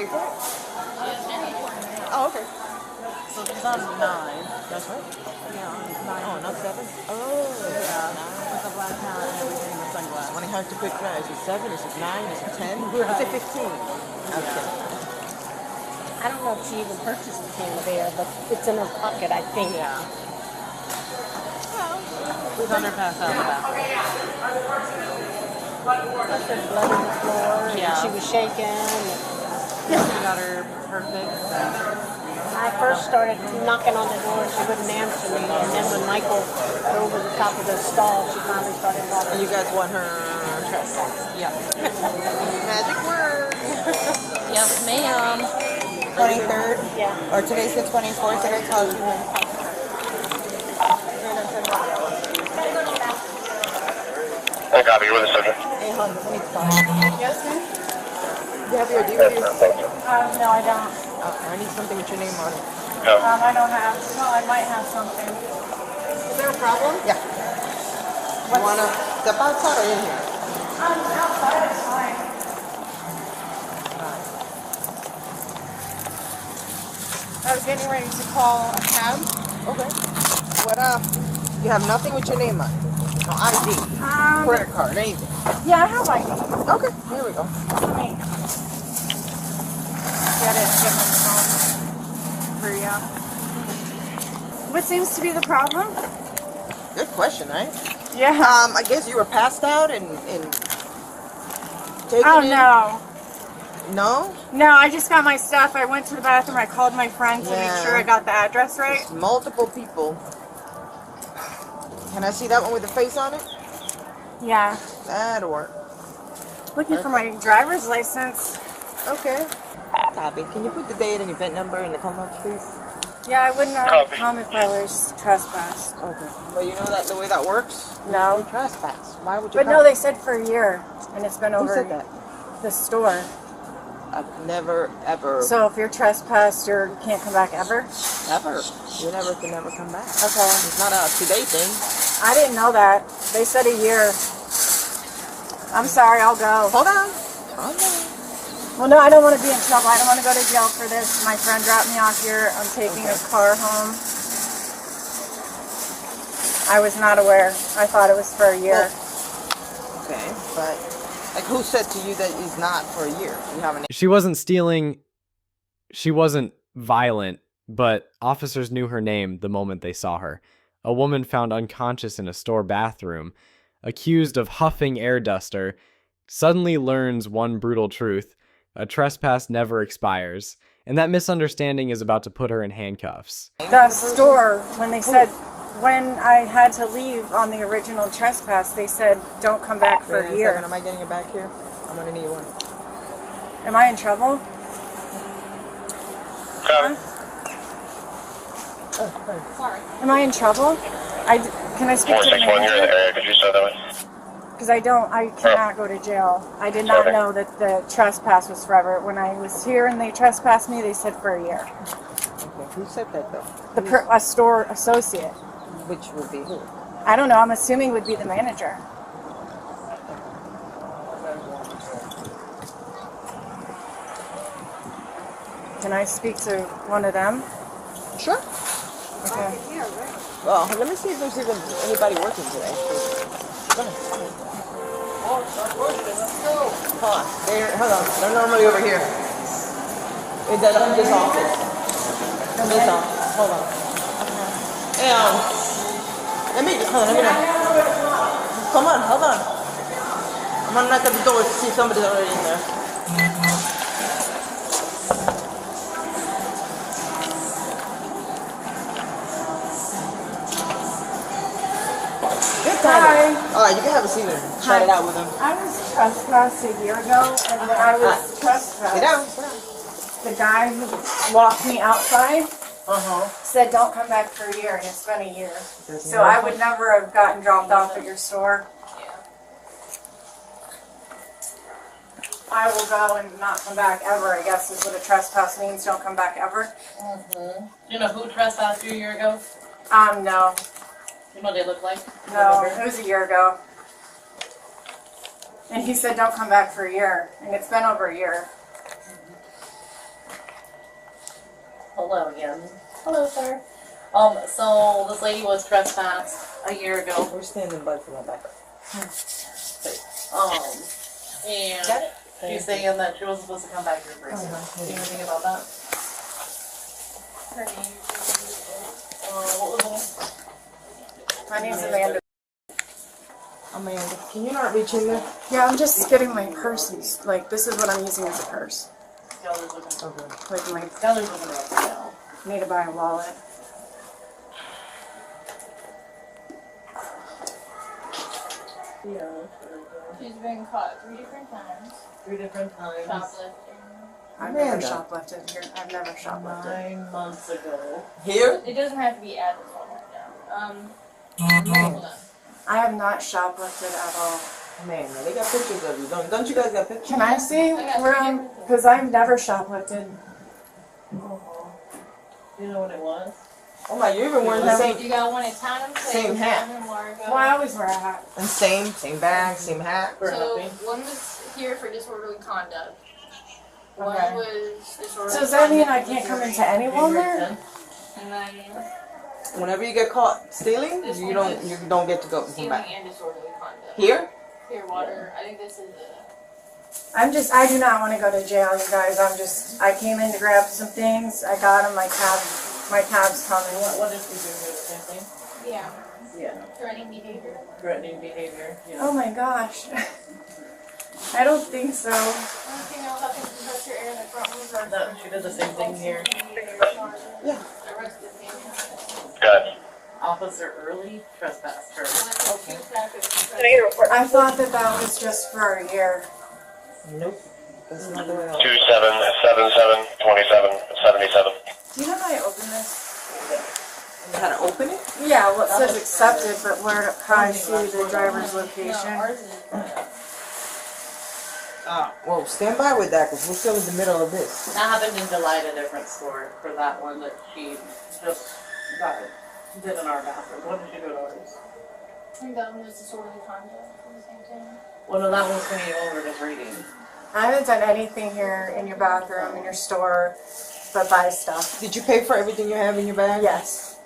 wait for it? Oh, okay. So she's on 9. That's right. Yeah, 9. Oh, not 7? Oh, Yeah, with the black hat and everything, the sunglasses. When I have to pick now, is it 7? Is it 9? Is it 10? Is it 15? Okay. I don't know if she even purchased the can of air, but it's in her pocket, I think. Yeah. She's underpass out of the bathroom. There's blood on the floor, and Yeah. she was shaking. She got her fix. When I first started knocking on the door, she wouldn't answer me. And then when Michael got over the top of the stall, she finally started And talking. you guys want her trespass? Yeah. Magic word. Yes, ma'am. 23rd? Yeah. Or today's the 24th that I told you. I copy. You're with the subject. Hey, hon, let me talk. Yes, ma'am? Do you have your DVD? No, I don't. I need something with your name on it. No. I don't have. No, I might have something. Is there a problem? Yeah. You want to step outside or in here? Outside is fine. I was getting ready to call a cab. Okay. What up? You have nothing with your name on it? No ID? Credit card, anything? Yeah, I have ID. Okay, here we go. Let me get it. Get my phone for you. What seems to be the problem? Good question, right? Yeah. I guess you were passed out and taken Oh in? no. No? No, I just got my stuff. I went to the bathroom. I called my friend to make sure I got the address right. Multiple people. Can I see that one with the face on it? Yeah. That'll work. Looking for my driver's license. Okay. Copy. Can you put the date and event number in the comments, please? Yeah, I wouldn't have come if I was trespassed. Okay. Well, you know that the way that works? No. You trespass. Why would you But come? no, they said for a year, and it's been Who over said that? the store. I've never, ever, So if you're trespassed, you can't come back ever? ever. You never can never come back. Okay. It's not a today thing. I didn't know that. They said a year. I'm sorry, I'll go. Hold on. Calm down. Well, no, I don't want to be in trouble. I don't want to go to jail for this. My friend dropped me off here. I'm taking his car home. I was not aware. I thought it was for a year. Okay, but like who said to you that he's not for a year? You haven't. She wasn't stealing. She wasn't violent, but officers knew her name the moment they saw her. A woman found unconscious in a store bathroom, accused of huffing air duster, suddenly learns one brutal truth: a trespass never expires, and that misunderstanding is about to put her in handcuffs. The store, when they said, when I had to leave on the original trespass, they said, don't come back for Wait a year. second, am I getting it back here? I'm gonna need one. Am I in trouble? Copy. Am I in trouble? Can I speak to the 461, you're in the manager? area. Could you step that way? Because I cannot go to jail. I did not know that the trespass was forever. When I was here and they trespassed me, they said for a year. Okay, who said that though? A store associate. Which would be who? I don't know. I'm assuming would be the manager. Can I speak to one of them? Sure. Okay. Well, let me see if there's even anybody working today. Go ahead. Hold on. Hold on. They're normally over here. In this office. In this office. Hold on. Hey, let me come on, hold on. I'm gonna knock at the door to see if somebody's already in there. Hi. Alright, you can have a seat there. Shout it out with them. I was trespassed a year ago, and when I was trespassed, Sit down. Sit down. the guy who walked me outside Uh-huh. said don't come back for a year, and it's been a year. So I would never have gotten dropped off at your store. I will go and not come back ever, I guess is what a trespass means, don't come back ever. You know who trespassed you a year ago? No. You know what they look like? No, it was a year ago. And he said don't come back for a year, and it's been over a year. Hello again. Hello, sir. So this lady was trespassed a year ago. We're standing by for my back. And Got it? she's saying that she wasn't supposed to come back here first. Do you think about that? Her name. What was it? My name's Amanda. Amanda, can you not reach in there? Yeah, I'm just getting my purse. Like, this is what I'm using as a purse. Skeller's looking. Okay. Like, my, Skeller's looking right now. need to buy a wallet. Yeah. She's been caught 3 different times. 3 different times. Shoplifting. I've never Amanda. shoplifted here. I've never shoplifted. 9 months ago. Here? It doesn't have to be at this one right now. Hold on. I have not shoplifted at all. Amanda, they got pictures of you. Don't you guys got pictures? Can I see where I'm? Because I've never shoplifted. Do you know what it was? Oh my, you're even wearing the same You got one at Tottenham Place, Same hat. one in Largo. Well, I always wear a hat. and same bag, same hat. For So helping. one was here for disorderly conduct. One Okay. was disorderly So does that mean I conduct can't come with into any January Walmart? 10th. And then Whenever you get caught stealing, This you one don't is you don't get to go come stealing back. and disorderly conduct. Here? Clearwater. I think this is I do not want to go to jail, you guys. I came in to grab some things. I got them. My cab's coming. What did she do here? The same thing? yeah, Yeah. threatening behavior. Threatening behavior. You Oh know. my gosh. I don't think so. One female helping to touch your air in the front room. No, she did the same thing here. Yeah. Arrested female. Good. Officer Early trespassed her. Okay. I thought that was just for a year. Nope. That's not the way. 2777 2777. Do you know how I open this? How to open it? Yeah, well, it says accepted, but how I see the driver's No, location. ours is Well, stand by with that because we're still in the middle of this. That happened in July at a different store for that one that she just did in our bathroom. What did she do to ours? I think that one was disorderly conduct for the same thing. Well, no, that one's going over just reading. I haven't done anything here in your bathroom, in your store, but buy stuff. Did you pay for everything you have in your bag? Yes.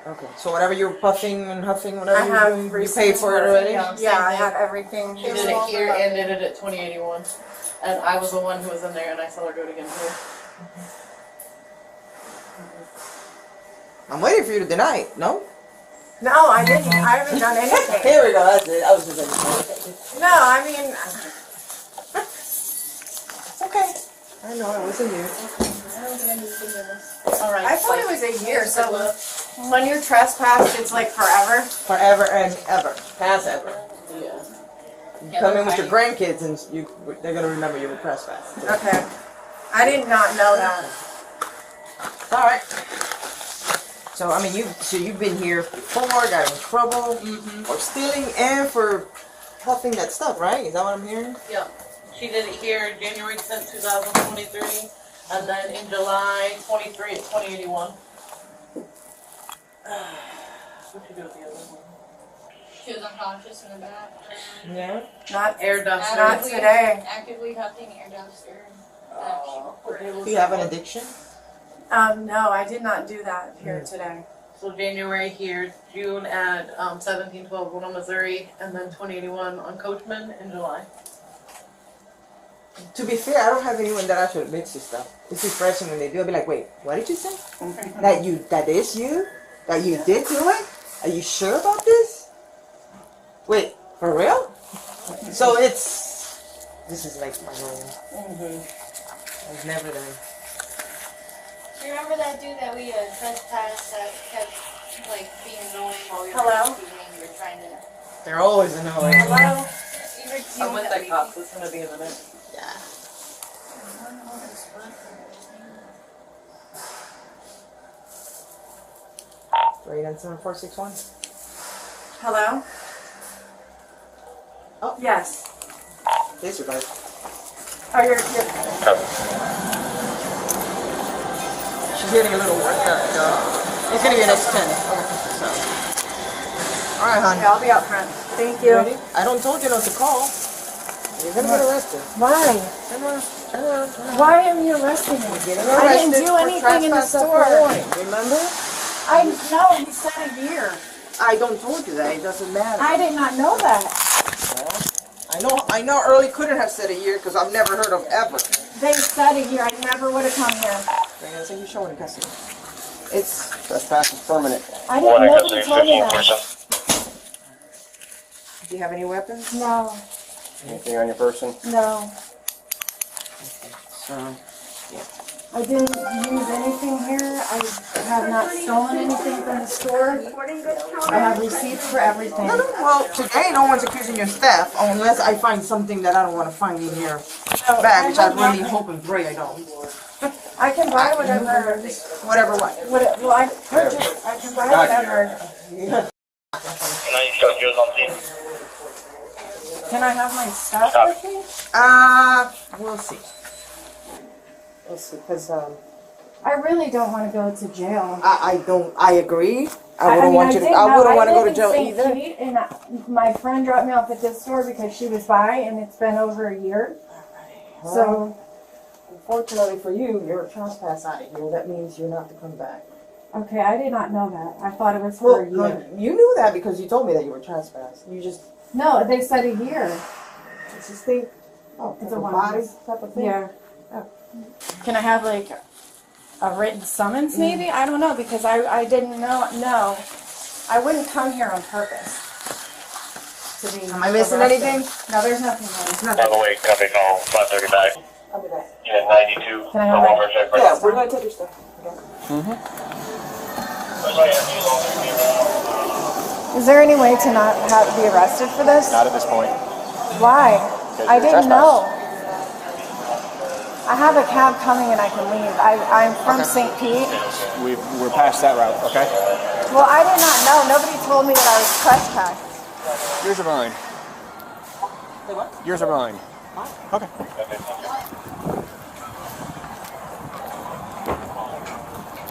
Okay. So whatever you're puffing and huffing, whatever I you're have doing, you receipts paid for it for it. already? Yeah, I have everything. She did it here and did it at 2081. And I was the one who was in there and I saw her do it again here. I'm waiting for you to deny it. No? No, I didn't. I haven't done anything. Here we go. That's it. I was just like, No, I mean, it's okay. I know it wasn't you. I don't think I need to do this. Alright. I thought it was a year. So when you're trespassed, it's like forever. Forever and ever. Past ever. Yeah. You come in with your grandkids and they're gonna remember you were trespassed. Okay. I did not know that. It's all right. So I mean, you've been here before, got in trouble for stealing and for huffing that stuff, right? Is that what I'm hearing? Yeah. She did it here January 10th, 2023. And then in July 23 at 2081. What'd you do with the other one? She was unconscious in the back. Yeah. Not Air duster. Not today. Actively huffing air duster. Do you have an addiction? No, I did not do that here today. So January here, June at 1712 Winona, Missouri, and then 2081 on Coachman in July. To be fair, I don't have anyone that actually admits to stuff. It's refreshing when they do. I'll be like, wait, what did you say? That is you? That you did do it? Are you sure about this? Wait, for real? So this is like my own. I've never done. Do you remember that dude that we trespassed that kept like being annoying while we were Hello? speeding? We were trying to. They're always annoying. Hello? I'm with that cop. It's gonna be in a minute. Yeah. Right on 7461. Hello? Oh. Yes. Disregard. Oh, you're She's getting a little worked up, so it's gonna be an X10. So. All right, hon. okay, I'll be out front. Thank you. Ready? I don't told you not to call. You're gonna get arrested. Why? Turn around. Turn around. Turn around. Why are you arresting me? Getting I didn't arrested do for anything in the trespass store. after warning, remember? I know he said a year. I don't told you that. It doesn't matter. I did not know that. I know Early couldn't have said a year because I've never heard of ever. They said a year. I never would have come here. I think you're showing custody. It's trespass is permanent. I didn't Warning, know custody he told me 15 that. person. Do you have any weapons? No, Anything on your person? no. So, I didn't use anything here. I have not stolen anything from the store. I have receipts for everything. no, well, today no one's accusing you of theft unless I find something that I don't want to find in your bag, which I really hope and pray I don't. I can buy whatever. Whatever what. Well, I purchased. I can buy whatever. Can I show yours on scene? Can I have my stuff with me? We'll see. We'll see, because, I really don't want to go to jail. I agree. I wouldn't want to go to jail either. Pete, and my friend dropped me off at this store because she was by, and it's been over a year. So, Unfortunately for you, you're a trespass out of here. That means you're not to come back. okay, I did not know that. I thought it was for a Well, year. you knew that because you told me that you were trespass. You just, No, they said a year. it's this thing, It's it's a a one body piece. type of thing. Yeah. Oh. Can I have like a written summons maybe? I don't know because I didn't know. No, I wouldn't come here on purpose. To be Am I missing arrested. anything? No, there's nothing It's there. By nothing. the way, copy call 535. I'll be back. Unit 92. Can I have Go my- over check for Yeah, we're gonna take your stuff. Is there any way to not have be arrested for this? Not at this point. Why? I you're didn't know. I have a cab coming and I can leave. I'm from St. Pete. We're past that route, okay? Well, I did not know. Nobody told me that I was trespassed. Yours or mine? Say what? Yours or mine? Okay.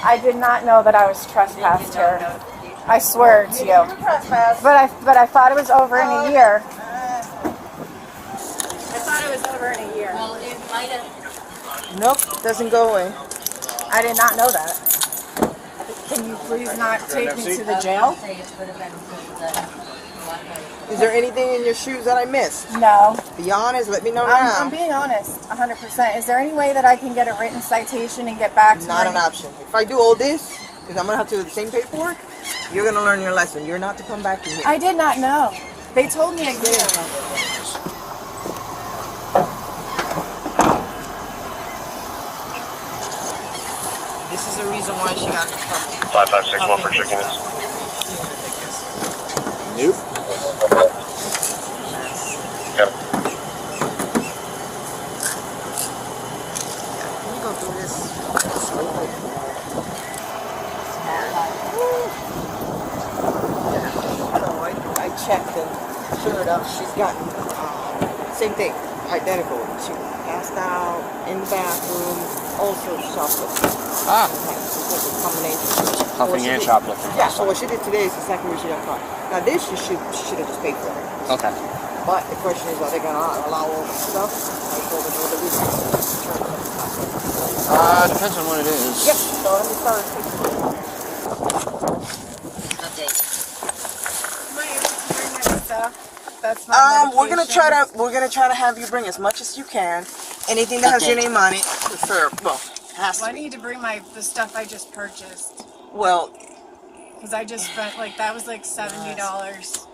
I did not know that I was trespassed here. I swear to you. Trespass. But I thought it was over in a year. I thought it was over in a year. Well, it might have. Nope, doesn't go away. I did not know that. Can you please not take me to the jail? Is there anything in your shoes that I missed? No. Be honest, let me know I'm now. being honest, 100%. Is there any way that I can get a written citation and get back to Not my... an option. If I do all this, because I'm gonna have to do the same paperwork, you're gonna learn your lesson. You're not to come back to here. I did not know. They told me a year. This is the reason why she got in trouble. 5561 for check units. Nope. Yep. Let me go through this. I checked and sure enough, she's gotten same thing, identical. She passed out in the bathroom, also shoplifting. Ah. It's a combination. Huffing and shoplifting. Yeah, so what she did today is exactly what she got caught. Now this she should have just paid for it. Okay. But the question is, are they gonna allow all the stuff? I told her that we Depends on what it is. Yep, so let me start. Am I able to bring my stuff? That's my We're gonna try to have you bring as much as you can. Anything that has your name on it, prefer. Well, it has Well, I to be. need to bring the stuff I just purchased. Well, Because I just spent, that was like $70.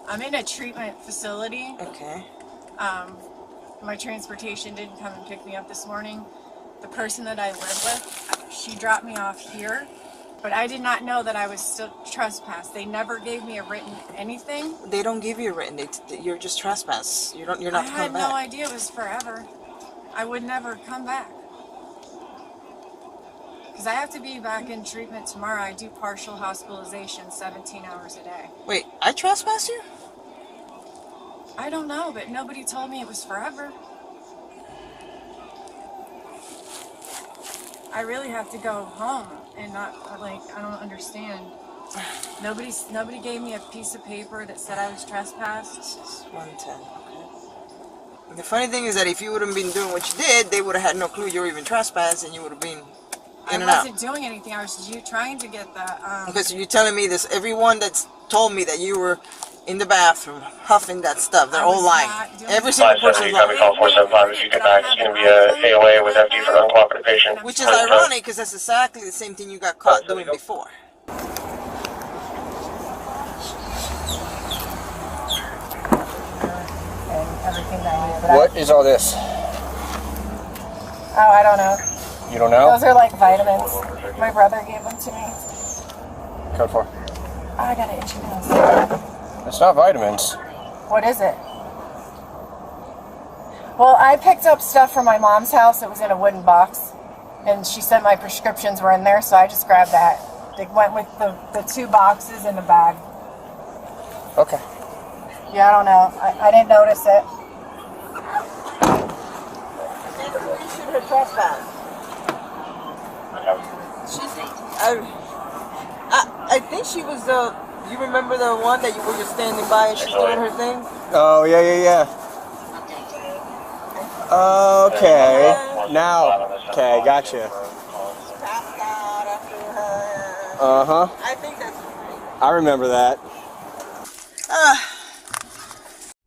I'm in a treatment facility. okay. My transportation didn't come and pick me up this morning. The person that I live with, she dropped me off here, but I did not know that I was still trespassed. They never gave me a written anything. They don't give you a written. You're just trespass. You're I not to had come no back. idea it was forever. I would never come back. Because I have to be back in treatment tomorrow. I do partial hospitalization 17 hours a day. Wait, I trespass you? I don't know, but nobody told me it was forever. I really have to go home and not, I don't understand. Nobody gave me a piece of paper that said I was trespassed. 110. Okay. The funny thing is that if you wouldn't been doing what you did, they would have had no clue you were even trespassing, and you would have been in I and out. wasn't doing anything. I was trying to get the. Because you're telling me this, everyone that's told me that you were in the bathroom huffing that stuff, they're all lying. Every single person is 570, copy call lying. 475. If you get back, it's going to be a AOA with FD for uncooperative. Which is ironic because that's exactly the same thing you got caught doing before. And everything that I need. What is all this? Oh, I don't know. You don't know? Those are like vitamins. My brother gave them to me. Code 4. Oh, I got an itchy nose. It's not vitamins. What is it? Well, I picked up stuff from my mom's house. It was in a wooden box. And she said my prescriptions were in there, so I just grabbed that. They went with the 2 boxes in the bag. Okay. Yeah, I don't know. I didn't notice it. You should have trespassed. I think she was the. You remember the one that you were just standing by and she's doing her thing? Oh, yeah. Okay. Now. Okay, gotcha. Passed out after her. Uh-huh. I think that's right. I remember that.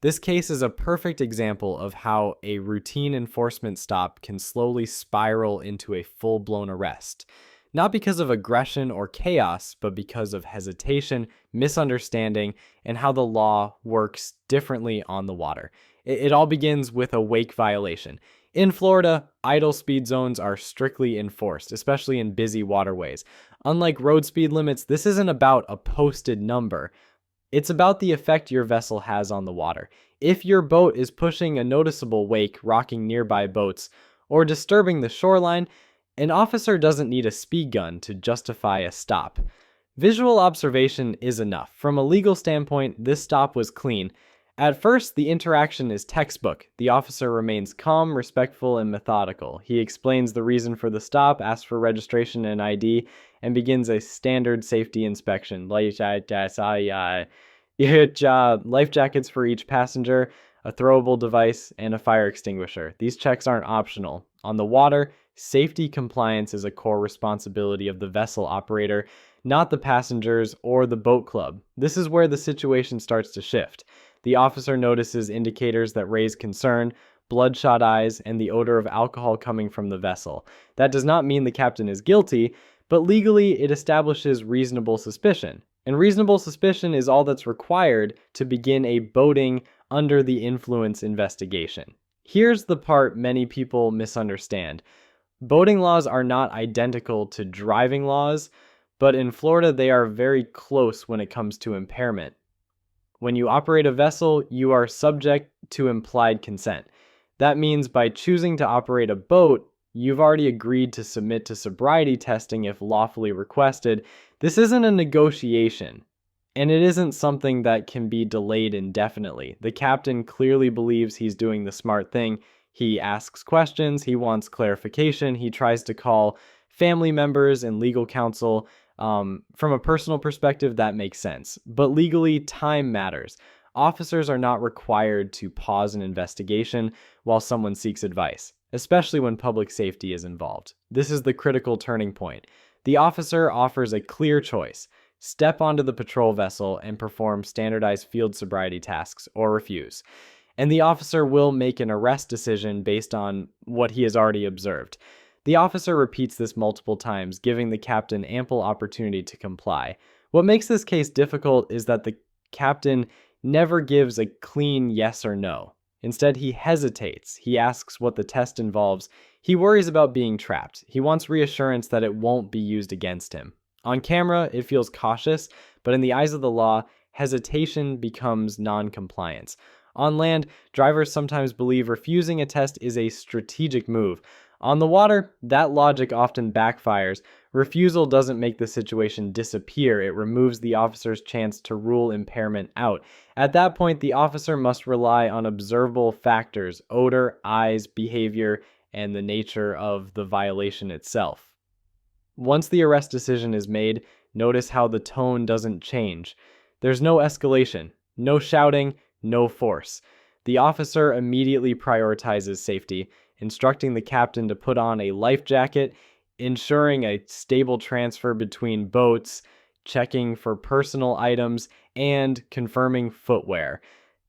This case is a perfect example of how a routine enforcement stop can slowly spiral into a full-blown arrest. Not because of aggression or chaos, but because of hesitation, misunderstanding, and how the law works differently on the water. It all begins with a wake violation. In Florida, idle speed zones are strictly enforced, especially in busy waterways. Unlike road speed limits, this isn't about a posted number. It's about the effect your vessel has on the water. If your boat is pushing a noticeable wake, rocking nearby boats, or disturbing the shoreline, an officer doesn't need a speed gun to justify a stop. Visual observation is enough. From a legal standpoint, this stop was clean. At first, the interaction is textbook. The officer remains calm, respectful, and methodical. He explains the reason for the stop, asks for registration and ID, and begins a standard safety inspection. Life jackets for each passenger, a throwable device, and a fire extinguisher. These checks aren't optional. On the water, safety compliance is a core responsibility of the vessel operator, not the passengers or the boat club. This is where the situation starts to shift. The officer notices indicators that raise concern, bloodshot eyes, and the odor of alcohol coming from the vessel. That does not mean the captain is guilty, but legally it establishes reasonable suspicion. And reasonable suspicion is all that's required to begin a boating under the influence investigation. Here's the part many people misunderstand. Boating laws are not identical to driving laws, but in Florida they are very close when it comes to impairment. When you operate a vessel, you are subject to implied consent. That means by choosing to operate a boat, you've already agreed to submit to sobriety testing if lawfully requested. This isn't a negotiation, and it isn't something that can be delayed indefinitely. The captain clearly believes he's doing the smart thing. He asks questions, he wants clarification, he tries to call family members and legal counsel. From a personal perspective, that makes sense. But legally, time matters. Officers are not required to pause an investigation while someone seeks advice, especially when public safety is involved. This is the critical turning point. The officer offers a clear choice: step onto the patrol vessel and perform standardized field sobriety tasks, or refuse. And the officer will make an arrest decision based on what he has already observed. The officer repeats this multiple times, giving the captain ample opportunity to comply. What makes this case difficult is that the captain never gives a clean yes or no. Instead, he hesitates. He asks what the test involves. He worries about being trapped. He wants reassurance that it won't be used against him. On camera, it feels cautious, but in the eyes of the law, hesitation becomes non-compliance. On land, drivers sometimes believe refusing a test is a strategic move. On the water, that logic often backfires. Refusal doesn't make the situation disappear. It removes the officer's chance to rule impairment out. At that point, the officer must rely on observable factors: odor, eyes, behavior, and the nature of the violation itself. Once the arrest decision is made, Notice how the tone doesn't change. There's no escalation, no shouting, no force. The officer immediately prioritizes safety, instructing the captain to put on a life jacket, ensuring a stable transfer between boats, checking for personal items, and confirming footwear.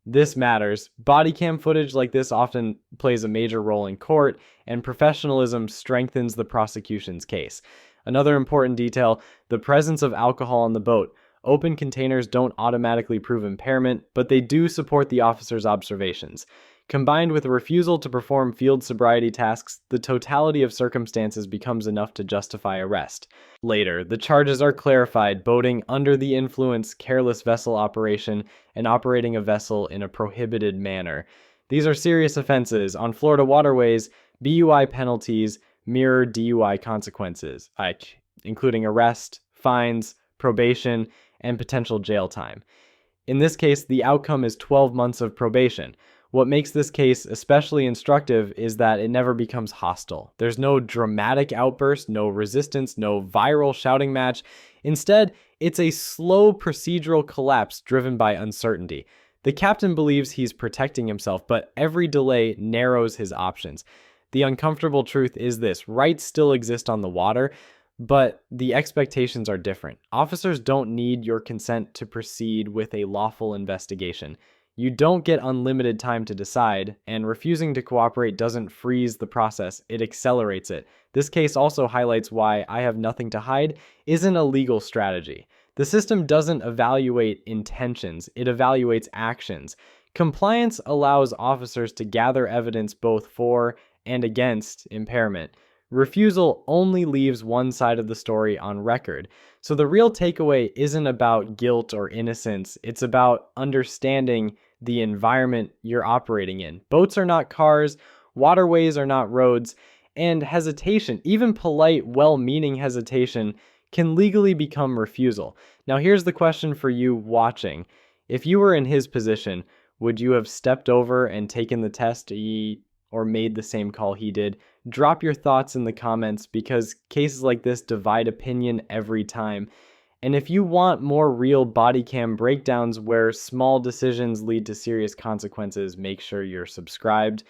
This matters. Body cam footage like this often plays a major role in court, and professionalism strengthens the prosecution's case. Another important detail, the presence of alcohol on the boat. Open containers don't automatically prove impairment, but they do support the officer's observations. Combined with a refusal to perform field sobriety tasks, the totality of circumstances becomes enough to justify arrest. Later, the charges are clarified: boating under the influence, careless vessel operation, and operating a vessel in a prohibited manner. These are serious offenses. On Florida waterways, BUI penalties mirror DUI consequences, including arrest, fines, probation, and potential jail time. In this case, the outcome is 12 months of probation. What makes this case especially instructive is that it never becomes hostile. There's no dramatic outburst, no resistance, no viral shouting match. Instead, it's a slow procedural collapse driven by uncertainty. The captain believes he's protecting himself, but every delay narrows his options. The uncomfortable truth is this: rights still exist on the water, but the expectations are different. Officers don't need your consent to proceed with a lawful investigation. You don't get unlimited time to decide, and refusing to cooperate doesn't freeze the process, it accelerates it. This case also highlights why "I have nothing to hide" isn't a legal strategy. The system doesn't evaluate intentions, it evaluates actions. Compliance allows officers to gather evidence both for and against impairment. Refusal only leaves one side of the story on record. So the real takeaway isn't about guilt or innocence, it's about understanding the environment you're operating in. Boats are not cars, waterways are not roads, and hesitation, even polite, well-meaning hesitation, can legally become refusal. Now here's the question for you watching. If you were in his position, would you have stepped over and taken the test or made the same call he did? Drop your thoughts in the comments, because cases like this divide opinion every time. And if you want more real body cam breakdowns where small decisions lead to serious consequences, make sure you're subscribed.